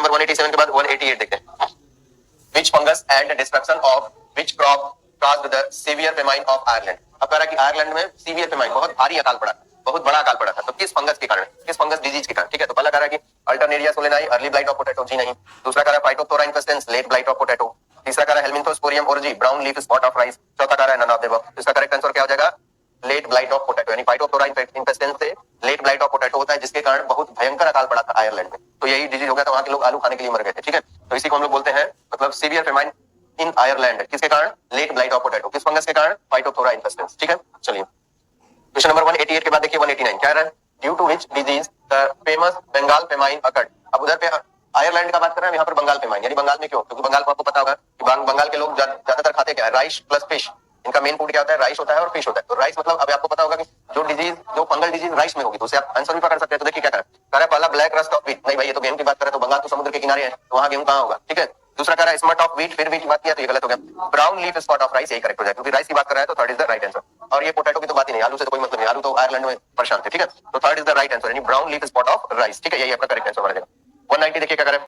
Number 187 के बाद 188 देखते हैं। Which fungus and destruction of which crop caused the severe famine of Ireland? अब कह रहा है कि आयरलैंड में सीवियर फेमाइन, बहुत भारी अकाल पड़ा, बहुत बड़ा अकाल पड़ा था। तो किस फंगस के कारण, किस फंगस डिजीज के कारण? ठीक है, तो पहला कह रहा है कि alternaria solani, early blight of potato, जी नहीं। दूसरा कह रहा है phytophthora infestans, late blight of potato. तीसरा कह रहा है helminthosporium oryzae, brown leaf spot of rice. चौथा कह रहा है नन ऑफ द अबव। इसका करेक्ट आंसर क्या हो जाएगा? लेट ब्लाइट ऑफ पोटैटो, यानी फाइटोप्थोरा इन्फेस्टेंस से लेट ब्लाइट ऑफ पोटैटो होता है, जिसके कारण बहुत भयंकर अकाल पड़ा था आयरलैंड में। तो यही डिजीज हो गया था, वहां के लोग आलू खाने के लिए मर गए थे। ठीक है, तो इसी को हम लोग बोलते हैं मतलब सीवियर फेमाइन इन आयरलैंड। किसके कारण? Late blight of potato. किस फंगस के कारण? Phytophthora infestans. ठीक है, चलिए क्वेश्चन नंबर 188 के बाद देखिए 189 क्या रहा है? Due to which disease the famous Bengal famine occurred. अब उधर पे आयरलैंड का बात कर रहे हैं, यहाँ पर बंगाल फेमाइन, यानी बंगाल में क्यों? क्योंकि बंगाल को आपको पता होगा कि बंगाल के लोग ज्यादातर खाते क्या है? Rice plus fish. इनका मेन फूड क्या होता है? राइस होता है और फिश होता है। तो राइस मतलब अभी आपको पता होगा कि जो डिजीज, जो फंगल डिजीज राइस में होगी, तो उसे आप आंसर भी पकड़ सकते हैं। तो देखिए क्या कह रहा है? पहला ब्लैक रस्ट ऑफ व्हीट, नहीं भाई ये तो गेहूं की बात करें, तो बंगाल तो समुद्र के किनारे है, तो वहां गेहूं कहाँ होगा? ठीक है। दूसरा कह रहा है स्मट ऑफ व्हीट, फिर व्हीट की बात किया तो ये गलत हो गया। Brown leaf spot of rice, यही करेक्ट हो जाएगा, क्योंकि राइस की बात कर रहा है, तो third is the right answer. और ये पोटैटो की तो बात ही नहीं, आलू से तो कोई मतलब नहीं, आलू तो आयरलैंड में परेशान थे। ठीक है, तो third is the right answer, यानी brown leaf spot of rice. ठीक है, यही आपका करेक्ट आंसर बनेगा। 190 देखिए क्या करें?